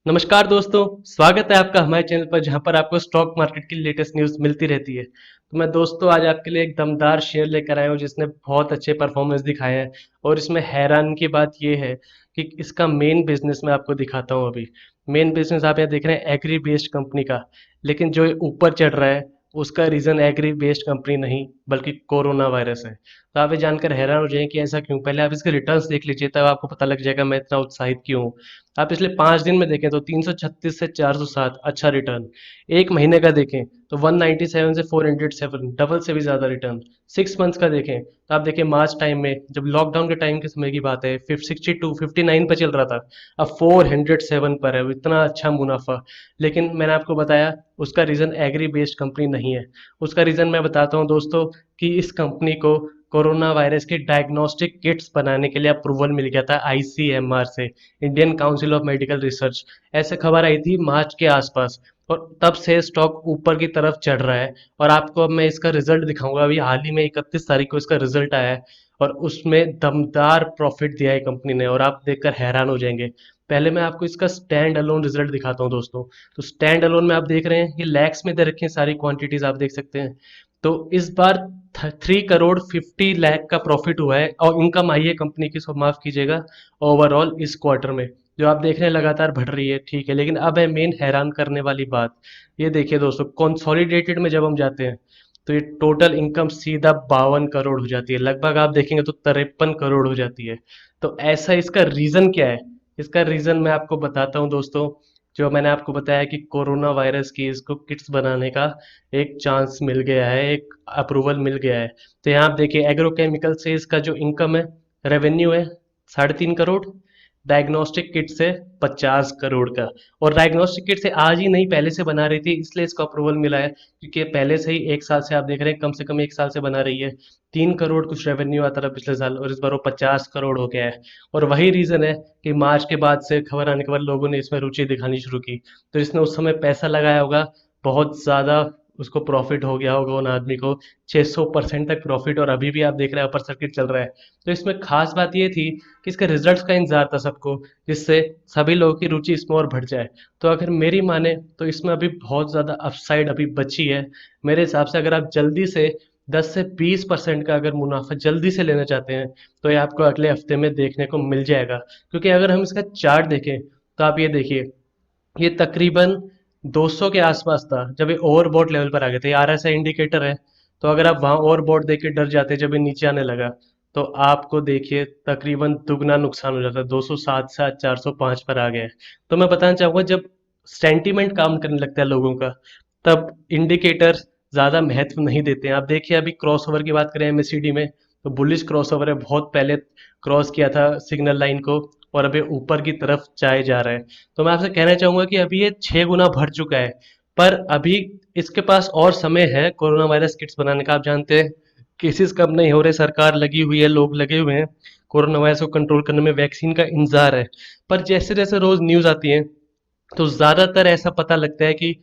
नमस्कार दोस्तों, स्वागत है आपका हमारे चैनल पर जहां पर आपको स्टॉक मार्केट की लेटेस्ट न्यूज़ मिलती रहती है। तो मैं दोस्तों आज आपके लिए एक दमदार शेयर लेकर आया हूं जिसने बहुत अच्छे परफॉर्मेंस दिखाए हैं। और इसमें हैरान की बात यह है कि इसका मेन बिजनेस मैं आपको दिखाता हूं अभी। मेन बिजनेस आप यहाँ देख रहे हैं एग्री बेस्ड कंपनी का। लेकिन जो ये ऊपर चढ़ रहा है उसका रीज़न एग्री बेस्ड कंपनी नहीं बल्कि कोरोना वायरस है। तो आप ये जानकर हैरान हो जाएंगे कि ऐसा क्यों। पहले आप इसके रिटर्न्स देख लीजिए तब आपको पता लग जाएगा मैं इतना उत्साहित क्यों हूँ। आप पिछले 5 दिन में देखें तो 336 से 407 अच्छा रिटर्न। एक महीने का देखें तो 197 से 407 डबल से भी ज्यादा रिटर्न। 6 मंथ्स का देखें तो आप देखें मार्च टाइम में जब लॉकडाउन के टाइम के समय की बात है 62 59 पर चल रहा था। अब 407 पर है, इतना अच्छा मुनाफा। लेकिन मैंने आपको बताया उसका रीजन एग्री बेस्ड कंपनी नहीं है। उसका रीजन मैं बताता हूँ दोस्तों कि इस कंपनी को कोरोना वायरस के डायग्नोस्टिक किट्स बनाने के लिए अप्रूवल मिल गया था आईसीएमआर से, Indian council of medical research. ऐसे खबर आई थी मार्च के आसपास। और तब से स्टॉक ऊपर की तरफ चढ़ रहा है। और आपको अब मैं इसका रिजल्ट दिखाऊंगा। अभी हाल ही में 31 तारीख को इसका रिजल्ट आया है। और उसमें दमदार प्रॉफिट दिया है कंपनी ने और आप देखकर हैरान हो जाएंगे। पहले मैं आपको इसका स्टैंड अलोन रिजल्ट दिखाता हूँ दोस्तों। तो स्टैंड अलोन में आप देख रहे हैं ये लैक्स में दे रखी हैं सारी क्वांटिटीज आप देख सकते हैं। तो इस बार 3 करोड़ 50 लाख का प्रॉफिट हुआ है और इनकम आई है कंपनी की, सो माफ कीजिएगा, ओवरऑल इस क्वार्टर में। जो आप देख रहे हैं लगातार बढ़ रही है, ठीक है। लेकिन अब है मेन हैरान करने वाली बात। ये देखिए दोस्तों, कंसोलिडेटेड में जब हम जाते हैं तो ये टोटल इनकम सीधा 52 करोड़ हो जाती है। लगभग आप देखेंगे तो 53 करोड़ हो जाती है। तो ऐसा इसका रीजन क्या है? इसका रीजन मैं आपको बताता हूँ दोस्तों। जो मैंने आपको बताया कि कोरोना वायरस की इसको किट्स बनाने का एक चांस मिल गया है, एक अप्रूवल मिल गया है। तो यहाँ आप देखिए एग्रोकेमिकल से इसका जो इनकम है, रेवेन्यू है 3.5 करोड़। डायग्नोस्टिक किट से 50 करोड़ का। और डायग्नोस्टिक किट से आज ही नहीं पहले से बना रही थी, इसलिए इसको अप्रूवल मिला है क्योंकि ये पहले से ही 1 साल से आप देख रहे हैं, कम से कम 1 साल से बना रही है। 3 करोड़ कुछ रेवेन्यू आता रहा पिछले साल और इस बार वो 50 करोड़ हो गया है। और वही रीजन है कि मार्च के बाद से खबर आने के बाद लोगों ने इसमें रुचि दिखानी शुरू की। तो इसने उस समय पैसा लगाया होगा बहुत ज्यादा, उसको प्रॉफिट हो गया होगा उन आदमी को 600% तक प्रॉफिट। और अभी भी आप देख रहे हैं अपर सर्किट चल रहा है। तो इसमें खास बात ये थी कि इसके रिजल्ट्स का इंतजार था सबको, जिससे सभी लोगों की रुचि इसमें और बढ़ जाए। तो अगर मेरी माने तो इसमें अभी बहुत ज़्यादा अपसाइड अभी बची है। मेरे हिसाब से अगर आप जल्दी से 10 से 20% का अगर मुनाफा जल्दी से लेना चाहते हैं तो ये आपको अगले हफ्ते में देखने को मिल जाएगा। क्योंकि अगर हम इसका चार्ट देखें तो आप ये देखिए, ये तकरीबन 200 के आसपास था जब ये ओवरबॉट लेवल पर आ गए थे। आरएसआई इंडिकेटर है। तो अगर आप वहां ओवरबॉट देख के डर जाते जब ये नीचे आने लगा, तो आपको देखिए तकरीबन दुगना नुकसान हो जाता है। 207 से आज 405 पर आ गया है। तो मैं बताना चाहूंगा जब सेंटीमेंट काम करने लगता है लोगों का, तब इंडिकेटर ज्यादा महत्व नहीं देते हैं। आप देखिए अभी क्रॉसओवर की बात करें एमएससीडी में, तो बुलिश क्रॉसओवर है, बहुत पहले क्रॉस किया था सिग्नल लाइन को और अभी ऊपर की तरफ जाए जा रहा है। तो मैं आपसे कहना चाहूंगा कि अभी ये 6 गुना बढ़ चुका है। पर अभी इसके पास और समय है कोरोना वायरस किट्स बनाने का। आप जानते हैं केसेस कम नहीं हो रहे, सरकार लगी हुई है, लोग लगे हुए हैं। कोरोना वायरस को कंट्रोल करने में वैक्सीन का इंतजार है। पर जैसे जैसे रोज न्यूज आती है तो ज्यादातर ऐसा पता लगता है कि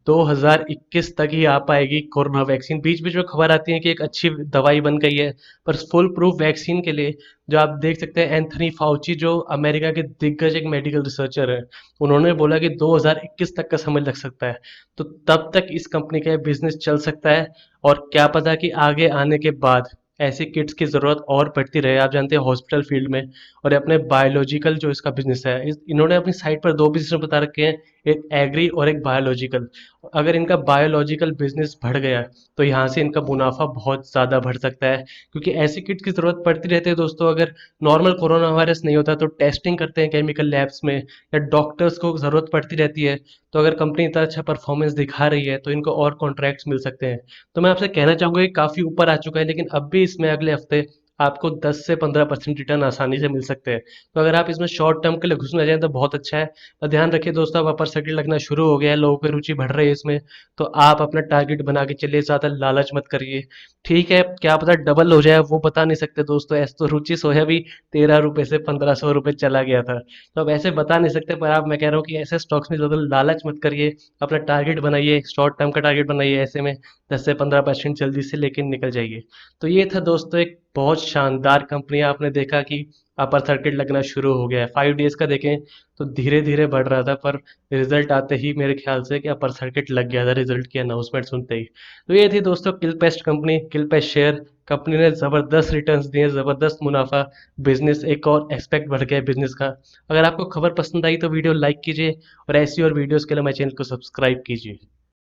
2021 तक ही आ पाएगी कोरोना वैक्सीन। बीच बीच में खबर आती है कि एक अच्छी दवाई बन गई है। पर फुल प्रूफ वैक्सीन के लिए जो आप देख सकते हैं, एंथनी फाउची जो अमेरिका के दिग्गज एक मेडिकल रिसर्चर है, उन्होंने बोला कि 2021 तक का समय लग सकता है। तो तब तक इस कंपनी का बिजनेस चल सकता है। और क्या पता कि आगे आने के बाद ऐसी किट्स की जरूरत और पड़ती रहे। आप जानते हैं हॉस्पिटल फील्ड में और अपने बायोलॉजिकल जो इसका बिजनेस है, इन्होंने अपनी साइट पर दो बिजनेस बता रखे हैं, एक एग्री और एक बायोलॉजिकल। अगर इनका बायोलॉजिकल बिजनेस बढ़ गया तो यहाँ से इनका मुनाफा बहुत ज़्यादा बढ़ सकता है। क्योंकि ऐसी किट की ज़रूरत पड़ती रहती है दोस्तों। अगर नॉर्मल कोरोना वायरस नहीं होता तो टेस्टिंग करते हैं केमिकल लैब्स में, या डॉक्टर्स को ज़रूरत पड़ती रहती है। तो अगर कंपनी इतना अच्छा परफॉर्मेंस दिखा रही है तो इनको और कॉन्ट्रैक्ट्स मिल सकते हैं। तो मैं आपसे कहना चाहूंगा कि काफ़ी ऊपर आ चुका है, लेकिन अब भी इसमें अगले हफ्ते आपको 10 से 15% रिटर्न आसानी से मिल सकते हैं। तो अगर आप इसमें शॉर्ट टर्म के लिए घुसना जाए तो बहुत अच्छा है। और ध्यान रखिए दोस्तों, अब अपर सर्किट लगना शुरू हो गया है, लोगों की रुचि बढ़ रही है इसमें। तो आप अपना टारगेट बना के चलिए, ज़्यादा लालच मत करिए। ठीक है, क्या पता डबल हो जाए, वो बता नहीं सकते दोस्तों। ऐसे तो रुचि सोया भी 13 रुपए से 1500 रुपए चला गया था। तो अब ऐसे बता नहीं सकते, पर आप मैं कह रहा हूँ कि ऐसे स्टॉक्स में ज़्यादा लालच मत करिए। अपना टारगेट बनाइए, शॉर्ट टर्म का टारगेट बनाइए, ऐसे में 10 से 15% जल्दी से लेके निकल जाइए। तो ये था दोस्तों एक बहुत शानदार कंपनियां आपने देखा कि अपर सर्किट लगना शुरू हो गया है। 5 डेज का देखें तो धीरे धीरे बढ़ रहा था, पर रिजल्ट आते ही मेरे ख्याल से कि अपर सर्किट लग गया था रिजल्ट की अनाउंसमेंट सुनते ही। तो ये थी दोस्तों Kilpest company, Kilpest share. Company ने जबरदस्त रिटर्न्स दिए, जबरदस्त मुनाफा, बिजनेस एक और एक्सपेक्ट बढ़ गया है बिजनेस का। अगर आपको खबर पसंद आई तो वीडियो लाइक कीजिए, और ऐसी और वीडियोस के लिए मेरे चैनल को सब्सक्राइब कीजिए।